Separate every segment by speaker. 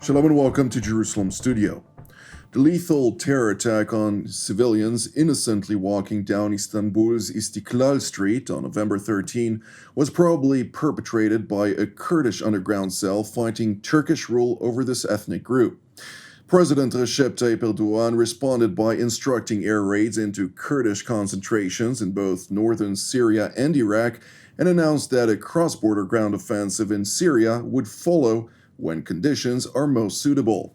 Speaker 1: Shalom and welcome to Jerusalem Studio. The lethal terror attack on civilians innocently walking down Istanbul's Istiklal Street on November 13 was probably perpetrated by a Kurdish underground cell fighting Turkish rule over this ethnic group. President Recep Tayyip Erdogan responded by instructing air raids into Kurdish concentrations in both northern Syria and Iraq and announced that a cross-border ground offensive in Syria would follow when conditions are most suitable.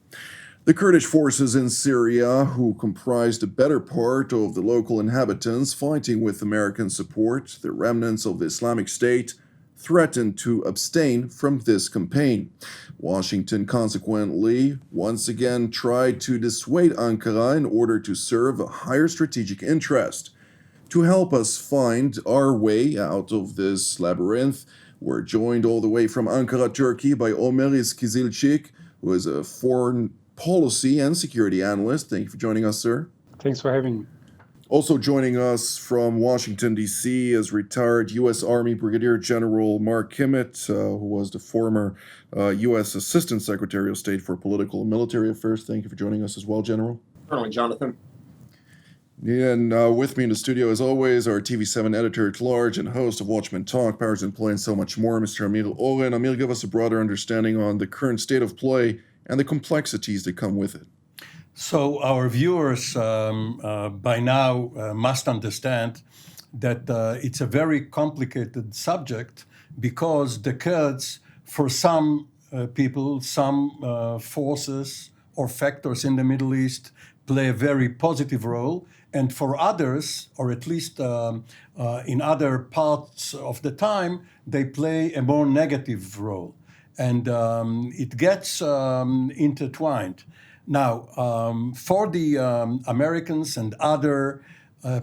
Speaker 1: The Kurdish forces in Syria, who comprised a better part of the local inhabitants fighting with American support, the remnants of the Islamic State, threatened to abstain from this campaign. Washington consequently once again tried to dissuade Ankara in order to serve a higher strategic interest. To help us find our way out of this labyrinth, we're joined all the way from Ankara, Turkey by Omer Ozkizilcik, who is a foreign policy and security analyst. Thank you for joining us, sir.
Speaker 2: Thanks for having me.
Speaker 1: Also joining us from Washington, D.C. is retired U.S. Army Brigadier General Mark Kimmett, who was the former U.S. Assistant Secretary of State for Political and Military Affairs. Thank you for joining us as well, General.
Speaker 3: Colonel Jonathan.
Speaker 1: Yeah, and with me in the studio, as always, our TV7 editor-at-large and host of Watchmen Talk, Powers in Play, and so much more, Mr. Amir Oren. Amir, give us a broader understanding on the current state of play and the complexities that come with it.
Speaker 4: So our viewers by now must understand that it's a very complicated subject because the Kurds, for some people, some forces or factors in the Middle East play a very positive role, and for others, or at least in other parts of the time, they play a more negative role. And it gets intertwined. Now, for the Americans and other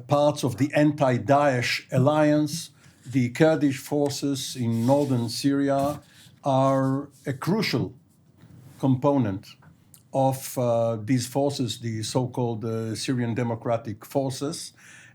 Speaker 4: parts of the anti-Daesh alliance, the Kurdish forces in northern Syria are a crucial component of these forces, the so-called Syrian Democratic Forces.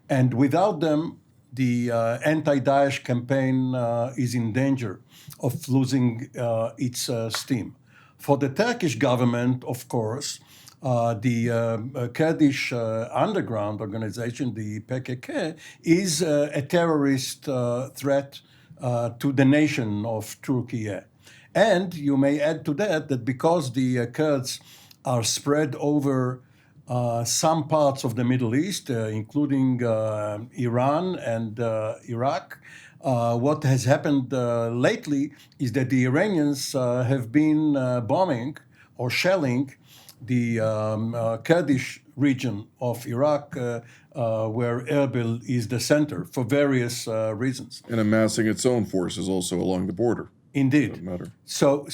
Speaker 4: And without them, the anti-Daesh campaign is in danger of losing its steam. For the Turkish government, of course, the Kurdish underground organization, the PKK, is a terrorist threat to the nation of Turkey. And you may add to that because the Kurds are spread over some parts of the Middle East, including Iran and Iraq. What has happened lately is that the Iranians have been bombing or shelling the Kurdish region of Iraq, where Erbil is the center for various reasons.
Speaker 1: And amassing its own forces also along the border.
Speaker 4: Indeed. So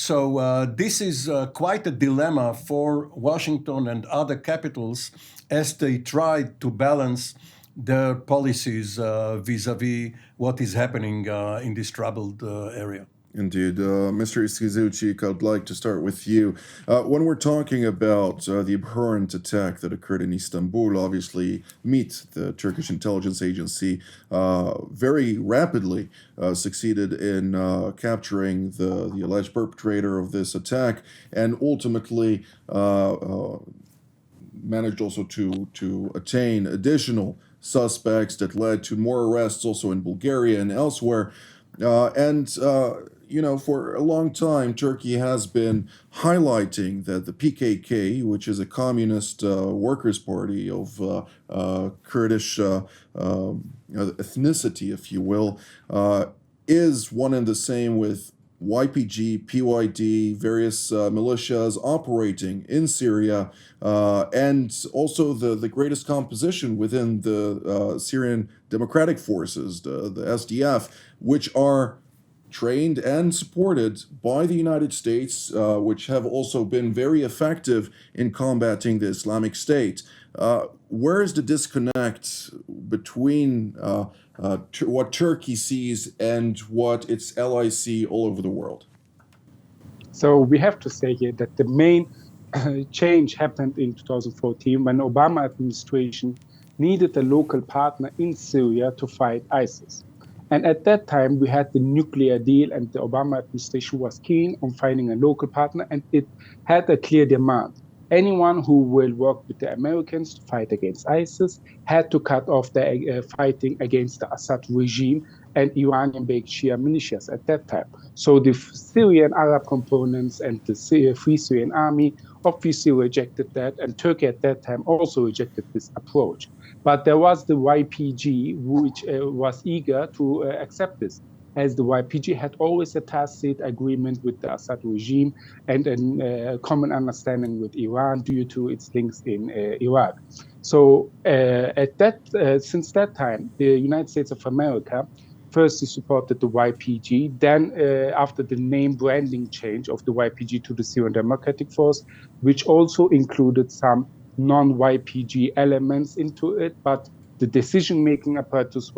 Speaker 4: this is quite a dilemma for Washington and other capitals as they try to balance their policies vis-a-vis what is happening in this troubled area.
Speaker 1: Indeed. Mr. Ozkizilcik, I'd like to start with you. When we're talking about the abhorrent attack that occurred in Istanbul, obviously MIT, the Turkish intelligence agency, very rapidly succeeded in capturing the alleged perpetrator of this attack and ultimately managed also to attain additional suspects that led to more arrests also in Bulgaria and elsewhere. For a long time, Turkey has been highlighting that the PKK, which is a communist workers' party of Kurdish ethnicity, if you will, is one and the same with YPG, PYD, various militias operating in Syria, and also the greatest composition within the Syrian Democratic Forces, the SDF, which are trained and supported by the United States, which have also been very effective in combating the Islamic State. Where is the disconnect between what Turkey sees and what its allies see all over the world?
Speaker 2: So we have to say here that the main change happened in 2014 when Obama administration needed a local partner in Syria to fight ISIS. And at that time, we had the nuclear deal, and the Obama administration was keen on finding a local partner, and it had a clear demand. Anyone who will work with the Americans to fight against ISIS had to cut off the fighting against the Assad regime and Iranian-based Shia militias at that time. So the Syrian Arab components and the Free Syrian Army obviously rejected that, and Turkey at that time also rejected this approach. But there was the YPG, which was eager to accept this, as the YPG had always a tacit agreement with the Assad regime and a common understanding with Iran due to its links in Iraq. So since that time, the United States of America firstly supported the YPG, then after the name branding change of the YPG to the Syrian Democratic Force, which also included some non-YPG elements into it, but the decision-making apparatus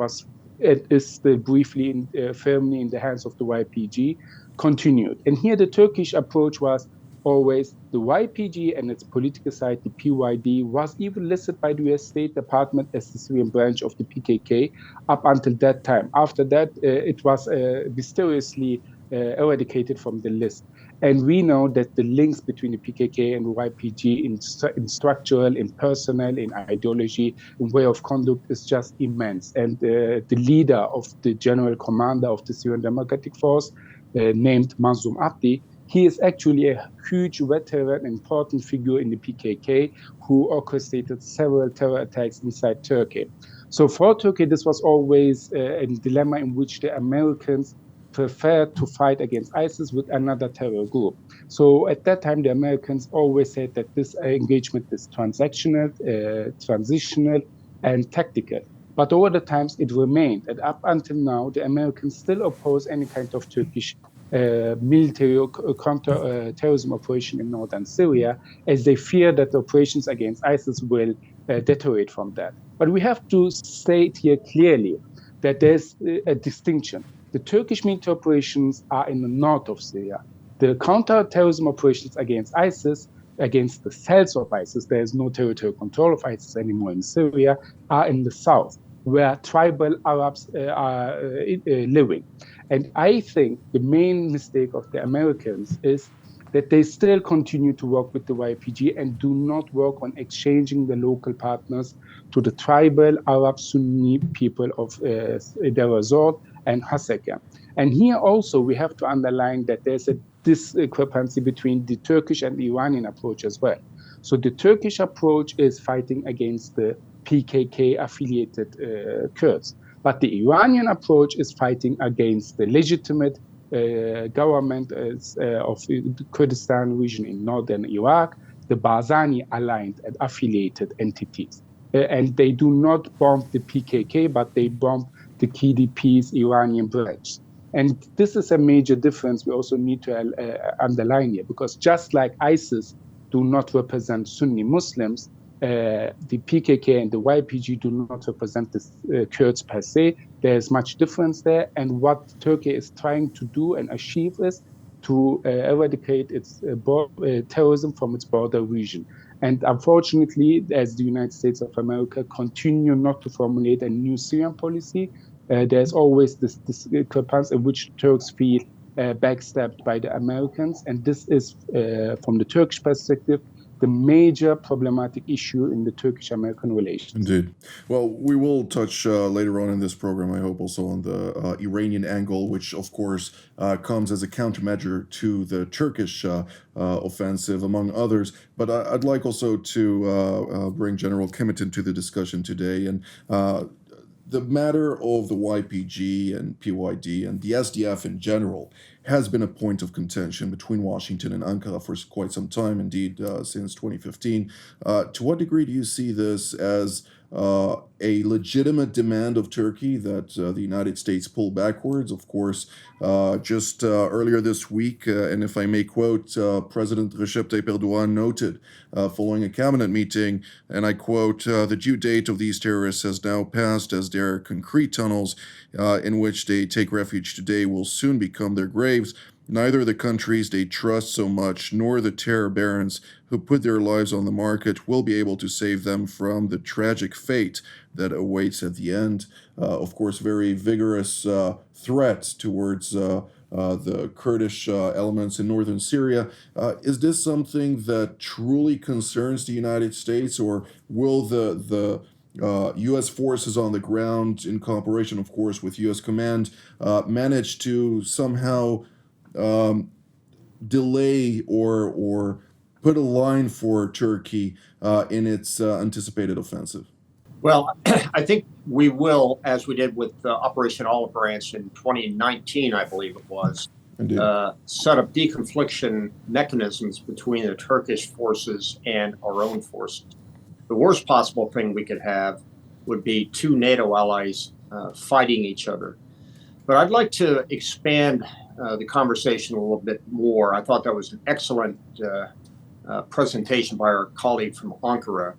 Speaker 2: is still briefly firmly in the hands of the YPG, continued. And here the Turkish approach was always the YPG and its political side, the PYD, was even listed by the US State Department as the Syrian branch of the PKK up until that time. After that, it was mysteriously eradicated from the list. And we know that the links between the PKK and the YPG in structural, in personnel, in ideology, in way of conduct is just immense. And the leader of the general commander of the Syrian Democratic Force, named Mazlum Abdi, he is actually a huge veteran, important figure in the PKK who orchestrated several terror attacks inside Turkey. So for Turkey, this was always a dilemma in which the Americans preferred to fight against ISIS with another terror group. So at that time, the Americans always said that this engagement is transactional, transitional, and tactical. But over the times, it remained. And up until now, the Americans still oppose any kind of Turkish military counter-terrorism operation in northern Syria, as they fear that the operations against ISIS will deteriorate from that. But we have to state here clearly that there's a distinction. The Turkish military operations are in the north of Syria. The counter-terrorism operations against ISIS, against the cells of ISIS, there is no territorial control of ISIS anymore in Syria, are in the south, where tribal Arabs are living. And I think the main mistake of the Americans is that they still continue to work with the YPG and do not work on exchanging the local partners to the tribal Arab Sunni people of Deir ez-Zor and Hasaka. And here also we have to underline that there's a discrepancy between the Turkish and the Iranian approach as well. So the Turkish approach is fighting against the PKK-affiliated Kurds. But the Iranian approach is fighting against the legitimate government of the Kurdistan region in northern Iraq, the Barzani-aligned and affiliated entities. And they do not bomb the PKK, but they bomb the KDP's Iranian branch. And this is a major difference we also need to underline here, because just like ISIS do not represent Sunni Muslims, the PKK and the YPG do not represent the Kurds per se. There's much difference there. And what Turkey is trying to do and achieve is to eradicate its terrorism from its border region. And unfortunately, as the United States of America continue not to formulate a new Syrian policy, there's always this discrepancy in which Turks feel backstabbed by the Americans. And this is, from the Turkish perspective, the major problematic issue in the Turkish-American relations.
Speaker 1: Indeed. Well, we will touch later on in this program, I hope, also on the Iranian angle, which, of course, comes as a countermeasure to the Turkish offensive, among others. But I'd like also to bring General Kimmett into the discussion today. And the matter of the YPG and PYD and the SDF in general has been a point of contention between Washington and Ankara for quite some time, indeed, since 2015. To what degree do you see this as a legitimate demand of Turkey that the United States pull backwards? Of course, just earlier this week, and if I may quote, President Recep Tayyip Erdogan noted following a cabinet meeting, and I quote, the due date of these terrorists has now passed, as their concrete tunnels in which they take refuge today will soon become their graves. Neither the countries they trust so much nor the terror barons who put their lives on the market will be able to save them from the tragic fate that awaits at the end. Of course, very vigorous threats towards the Kurdish elements in northern Syria. Is this something that truly concerns the United States, or will the U.S. forces on the ground, in cooperation, of course, with U.S. command, manage to somehow delay or put a line for Turkey in its anticipated offensive?
Speaker 3: Well, I think we will, as we did with Operation Olive Branch in 2019, I believe it was, set up deconfliction mechanisms between the Turkish forces and our own forces. The worst possible thing we could have would be two NATO allies fighting each other. But I'd like to expand the conversation a little bit more. I thought that was an excellent presentation by our colleague from Ankara.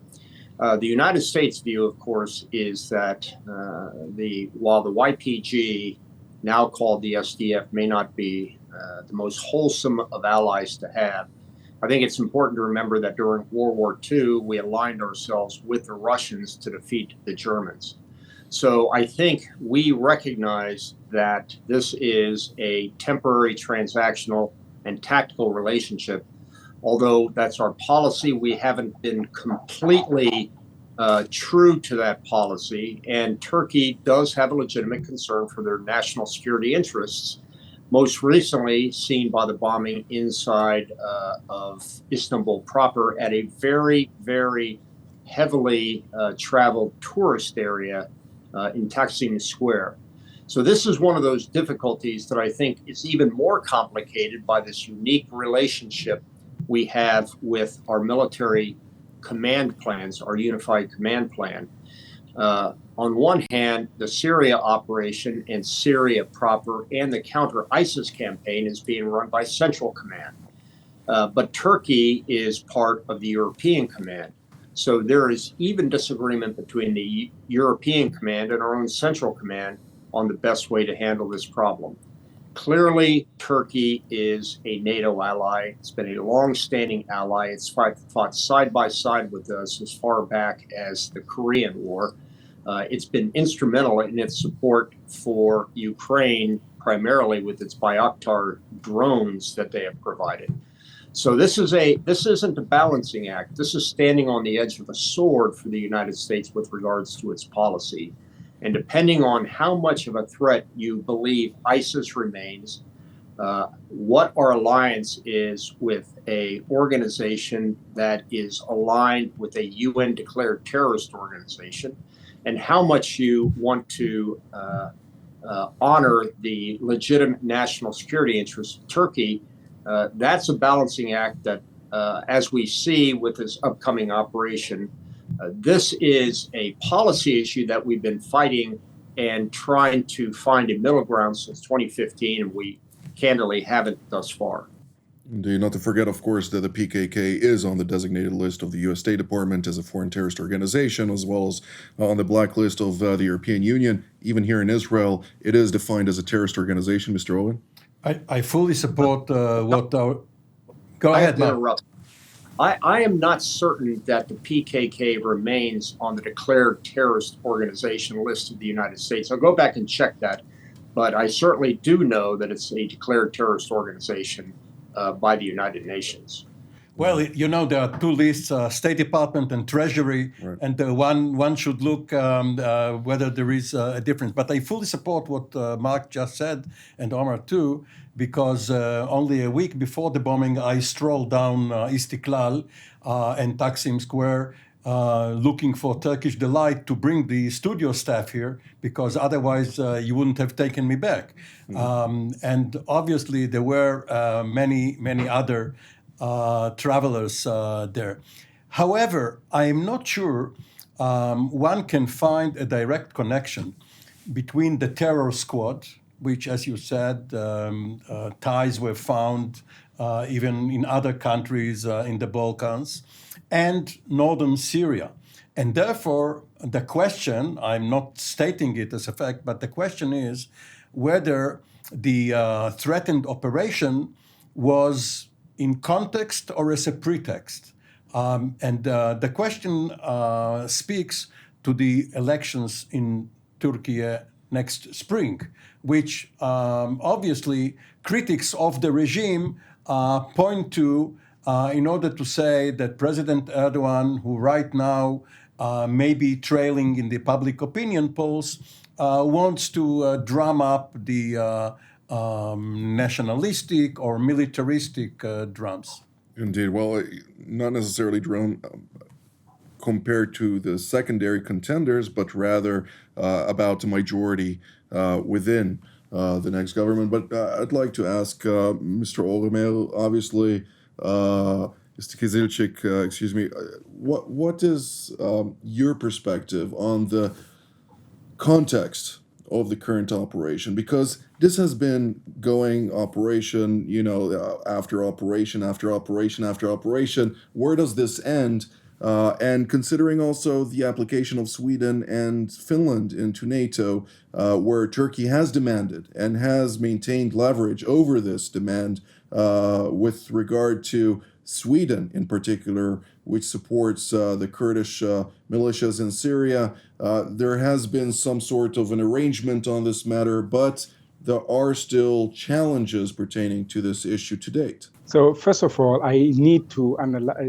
Speaker 3: The United States view, of course, is that while the YPG, now called the SDF, may not be the most wholesome of allies to have, I think it's important to remember that during World War II, we aligned ourselves with the Russians to defeat the Germans. So I think we recognize that this is a temporary, transactional, and tactical relationship. Although that's our policy, we haven't been completely true to that policy. And Turkey does have a legitimate concern for their national security interests, most recently seen by the bombing inside of Istanbul proper at a very, very heavily traveled tourist area in Taksim Square. So this is one of those difficulties that I think is even more complicated by this unique relationship we have with our military command plans, our unified command plan. On one hand, the Syria operation and Syria proper and the counter-ISIS campaign is being run by Central Command. But Turkey is part of the European Command. So there is even disagreement between the European Command and our own Central Command on the best way to handle this problem. Clearly, Turkey is a NATO ally. It's been a long-standing ally. It's fought side by side with us as far back as the Korean War. It's been instrumental in its support for Ukraine, primarily with its Bayraktar drones that they have provided. So this isn't a balancing act. This is standing on the edge of a sword for the United States with regards to its policy. And depending on how much of a threat you believe ISIS remains, what our alliance is with a organization that is aligned with a UN declared terrorist organization, and how much you want to honor the legitimate national security interests of Turkey, that's a balancing act that, as we see with this upcoming operation, this is a policy issue that we've been fighting and trying to find a middle ground since 2015, and we candidly haven't thus far.
Speaker 1: Indeed, not to forget, of course, that the PKK is on the designated list of the U.S. State Department as a foreign terrorist organization, as well as on the blacklist of the European Union. Even here in Israel, it is defined as a terrorist organization, Mr. Owen.
Speaker 4: I fully support what our... Go ahead, Mark.
Speaker 3: I am not certain that the PKK remains on the declared terrorist organization list of the United States. I'll go back and check that, but I certainly do know that it's a declared terrorist organization by the United Nations.
Speaker 4: Well, you know, there are two lists, State Department and Treasury, right. And one should look whether there is a difference. But I fully support what Mark just said, and Omer too, because only a week before the bombing, I strolled down Istiklal and Taksim Square looking for Turkish Delight to bring the studio staff here, because otherwise you wouldn't have taken me back. Mm-hmm. And obviously there were many other travelers there. However, I am not sure one can find a direct connection between the terror squad, which, as you said, ties were found even in other countries in the Balkans, and northern Syria. And therefore, the question, I'm not stating it as a fact, but the question is whether the threatened operation was in context or as a pretext. And the question speaks to the elections in Turkey next spring, which obviously critics of the regime point to in order to say that President Erdogan, who right now may be trailing in the public opinion polls, wants to drum up the nationalistic or militaristic drums.
Speaker 1: Indeed. Well, not necessarily drum compared to the secondary contenders, but rather about a majority within the next government. But I'd like to ask Mr. Omer, obviously, Ozkizilcik, excuse me, what is your perspective on the context of the current operation? Because this has been going operation, after operation after operation after operation. Where does this end? And considering also the application of Sweden and Finland into NATO, where Turkey has demanded and has maintained leverage over this demand with regard to Sweden in particular, which supports the Kurdish militias in Syria. There has been some sort of an arrangement on this matter, but there are still challenges pertaining to this issue to date.
Speaker 2: So first of all, I need to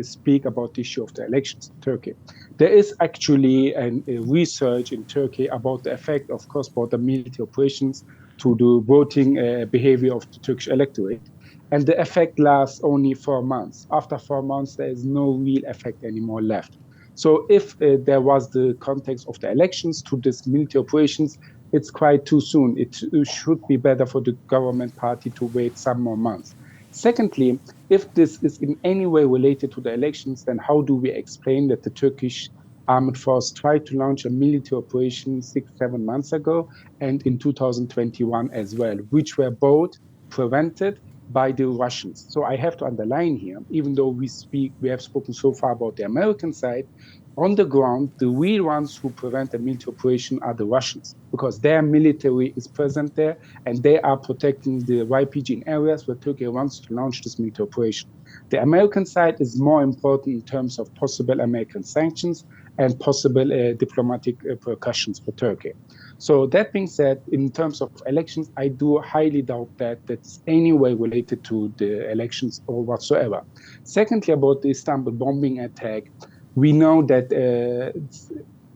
Speaker 2: speak about the issue of the elections in Turkey. There is actually a research in Turkey about the effect of cross-border military operations to the voting behavior of the Turkish electorate. And the effect lasts only 4 months. After 4 months, there is no real effect anymore left. So if there was the context of the elections to these military operations, it's quite too soon. It should be better for the government party to wait some more months. Secondly, if this is in any way related to the elections, then how do we explain that the Turkish armed force tried to launch a military operation 6-7 months ago and in 2021 as well, which were both prevented by the Russians? So I have to underline here, even though we have spoken so far about the American side, on the ground, the real ones who prevent the military operation are the Russians, because their military is present there and they are protecting the YPG in areas where Turkey wants to launch this military operation. The American side is more important in terms of possible American sanctions and possible diplomatic repercussions for Turkey. So that being said, in terms of elections, I do highly doubt that that's any way related to the elections or whatsoever. Secondly, about the Istanbul bombing attack, we know that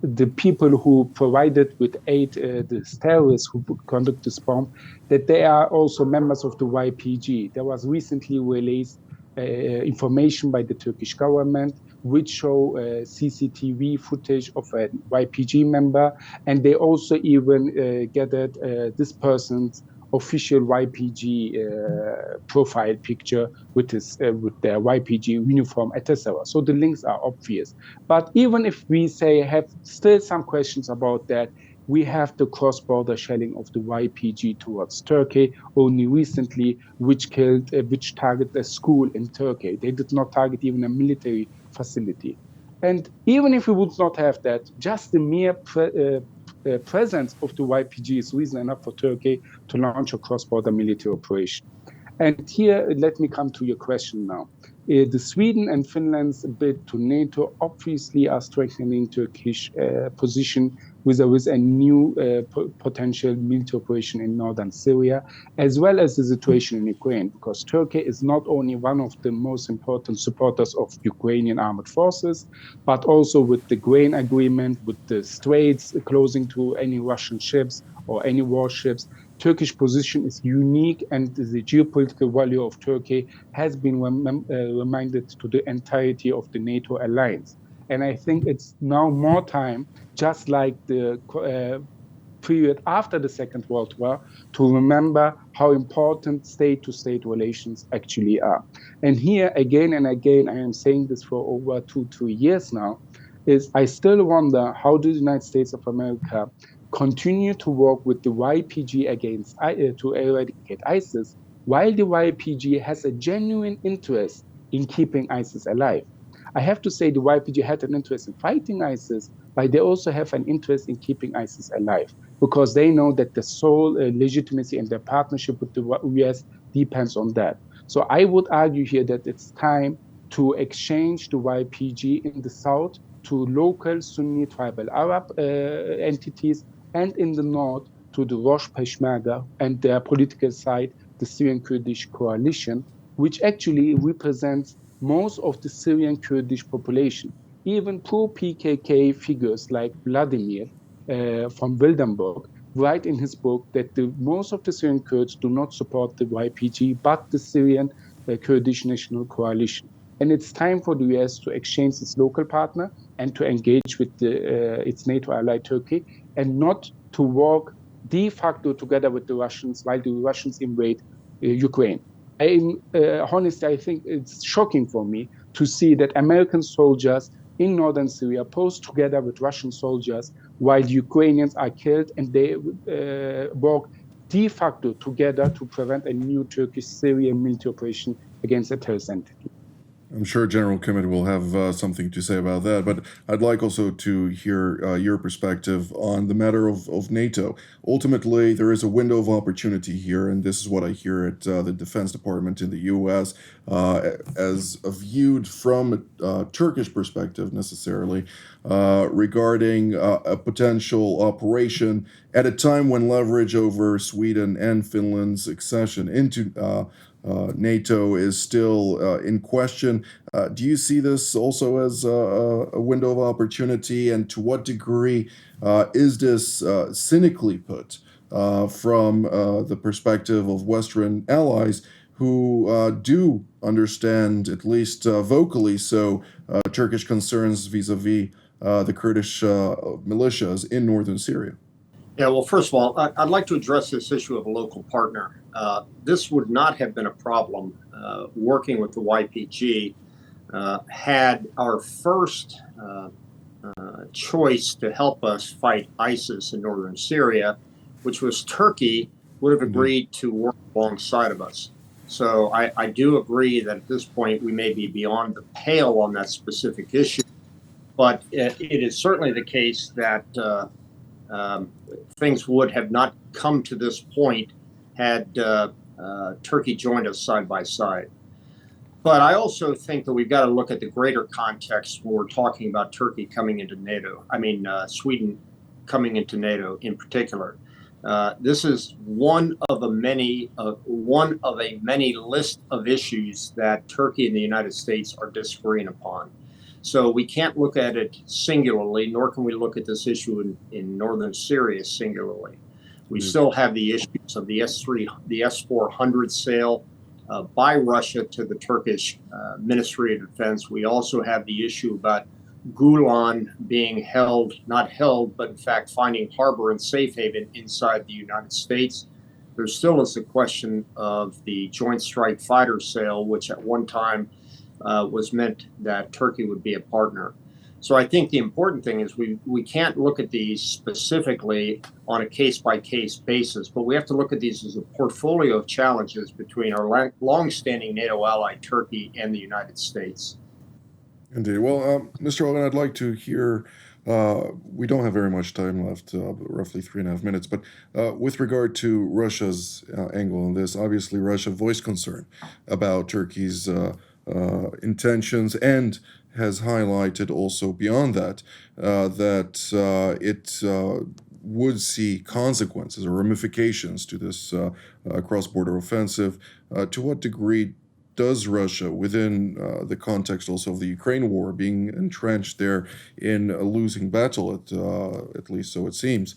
Speaker 2: the people who provided with aid, the terrorists who conduct this bomb, that they are also members of the YPG. There was recently released information by the Turkish government which show CCTV footage of a YPG member, and they also even gathered this person's official YPG profile picture with their YPG uniform, etc. So the links are obvious. But even if we have still some questions about that, we have the cross-border shelling of the YPG towards Turkey only recently, which targeted a school in Turkey. They did not target even a military facility. And even if we would not have that, just the mere presence of the YPG is reason enough for Turkey to launch a cross-border military operation. And here, let me come to your question now. The Sweden and Finland's bid to NATO obviously are strengthening Turkish position with a new potential military operation in northern Syria, as well as the situation in Ukraine, because Turkey is not only one of the most important supporters of Ukrainian armed forces, but also with the grain agreement, with the straits closing to any Russian ships or any warships. Turkish position is unique, and the geopolitical value of Turkey has been reminded to the entirety of the NATO alliance. And I think it's now more time, just like the period after the Second World War, to remember how important state-to-state relations actually are. And here, again and again, I am saying this for over 2-3 years now, is I still wonder how the United States of America continue to work with the YPG to eradicate ISIS, while the YPG has a genuine interest in keeping ISIS alive. I have to say the YPG had an interest in fighting ISIS, but they also have an interest in keeping ISIS alive because they know that the sole legitimacy and their partnership with the US depends on that. So I would argue here that it's time to exchange the YPG in the south to local Sunni tribal Arab entities, and in the north to the Rosh Peshmerga and their political side, the Syrian Kurdish coalition, which actually represents most of the Syrian Kurdish population. Even pro-PKK figures like Vladimir from Wildenburg write in his book that most of the Syrian Kurds do not support the YPG, but the Syrian Kurdish National Coalition. And it's time for the US to exchange its local partner and to engage with its NATO ally Turkey, and not to work de facto together with the Russians while the Russians invade Ukraine. Honestly, I think it's shocking for me to see that American soldiers in northern Syria post together with Russian soldiers while Ukrainians are killed, and they work de facto together to prevent a new Turkish-Syrian military operation against a terrorist entity.
Speaker 1: I'm sure General Kimmett will have something to say about that, but I'd like also to hear your perspective on the matter of NATO. Ultimately, there is a window of opportunity here, and this is what I hear at the Defense Department in the U.S. As viewed from a Turkish perspective necessarily, regarding a potential operation at a time when leverage over Sweden and Finland's accession into NATO is still in question. Do you see this also as a window of opportunity, and to what degree is this cynically put from the perspective of Western allies who do understand, at least vocally so, Turkish concerns vis-a-vis the Kurdish militias in northern Syria?
Speaker 3: Yeah, well, first of all, I'd like to address this issue of a local partner. This would not have been a problem working with the YPG had our first choice to help us fight ISIS in northern Syria, which was Turkey, would have agreed to work alongside of us. So I do agree that at this point we may be beyond the pale on that specific issue, but it is certainly the case that things would have not come to this point had Turkey joined us side by side. But I also think that we've got to look at the greater context when we're talking about Turkey coming into NATO. I mean, Sweden coming into NATO in particular. This is one of a many list of issues that Turkey and the United States are disagreeing upon. So we can't look at it singularly, nor can we look at this issue in northern Syria singularly. We still have the issues of the S-400 sale by Russia to the Turkish Ministry of Defense. We also have the issue about Gulen being not held, but in fact finding harbor and safe haven inside the United States. There still is the question of the Joint Strike Fighter sale, which at one time was meant that Turkey would be a partner. So I think the important thing is we can't look at these specifically on a case-by-case basis, but we have to look at these as a portfolio of challenges between our long-standing NATO ally, Turkey, and the United States.
Speaker 1: Indeed. Well, Mr. Oren, I'd like to hear, we don't have very much time left, roughly 3.5 minutes, but with regard to Russia's angle on this, obviously Russia voiced concern about Turkey's intentions, and has highlighted also beyond that that it would see consequences or ramifications to this cross-border offensive. To what degree does Russia, within the context also of the Ukraine war, being entrenched there in a losing battle, at least so it seems,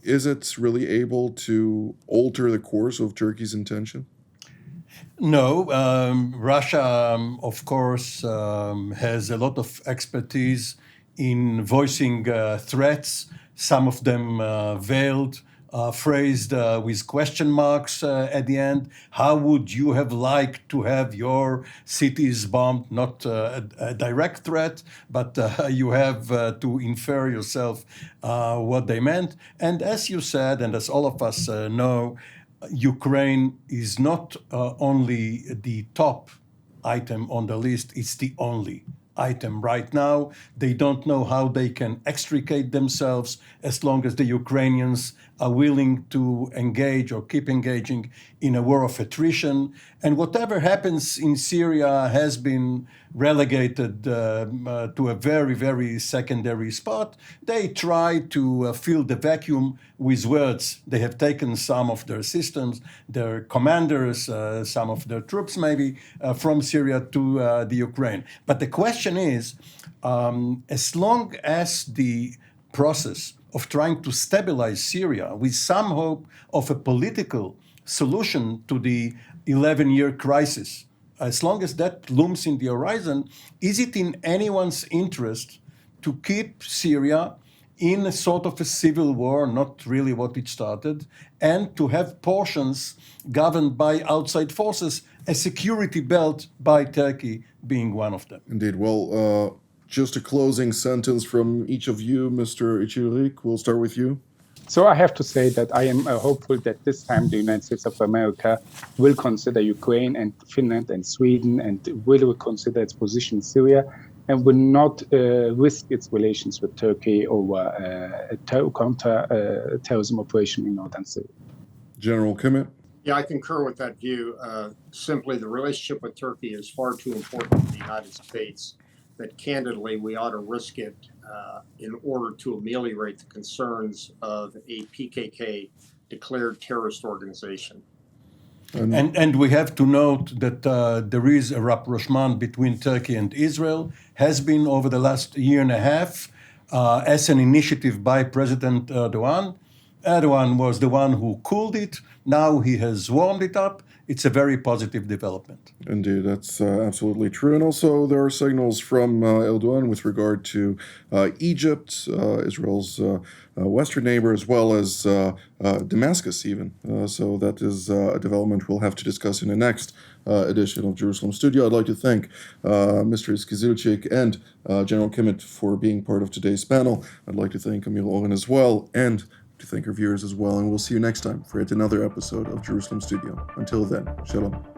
Speaker 1: is it really able to alter the course of Turkey's intention?
Speaker 4: No, Russia, of course, has a lot of expertise in voicing threats, some of them veiled, phrased with question marks at the end. How would you have liked to have your cities bombed? Not a direct threat, but you have to infer yourself what they meant. And as you said, and as all of us know, Ukraine is not only the top item on the list, it's the only item right now. They don't know how they can extricate themselves as long as the Ukrainians are willing to engage or keep engaging in a war of attrition. And whatever happens in Syria has been relegated to a very, very secondary spot. They try to fill the vacuum with words. They have taken some of their systems, their commanders, some of their troops maybe from Syria to the Ukraine. But the question is, as long as the process of trying to stabilize Syria with some hope of a political solution to the 11-year crisis, as long as that looms in the horizon, is it in anyone's interest to keep Syria in a sort of a civil war, not really what it started, and to have portions governed by outside forces, a security belt by Turkey being one of them?
Speaker 1: Indeed. Well, just a closing sentence from each of you, Mr. Ozkizilcik. We'll start with you.
Speaker 2: So I have to say that I am hopeful that this time the United States of America will consider Ukraine and Finland and Sweden and will consider its position in Syria and will not risk its relations with Turkey over a counter-terrorism operation in northern Syria.
Speaker 1: General Kimmett?
Speaker 3: Yeah, I concur with that view. Simply, the relationship with Turkey is far too important to the United States that candidly we ought to risk it in order to ameliorate the concerns of a PKK declared terrorist organization.
Speaker 4: And we have to note that there is a rapprochement between Turkey and Israel, has been over the last year and a half, as an initiative by President Erdogan. Erdogan was the one who cooled it. Now he has warmed it up. It's a very positive development.
Speaker 1: Indeed, that's absolutely true. And also there are signals from Erdogan with regard to Egypt, Israel's western neighbor, as well as Damascus even. So that is a development we'll have to discuss in the next edition of Jerusalem Studio. I'd like to thank Mr. Ozkizilcik and General Kimmett for being part of today's panel. I'd like to thank Amir Oren as well, and to thank our viewers as well. And we'll see you next time for yet another episode of Jerusalem Studio. Until then, shalom.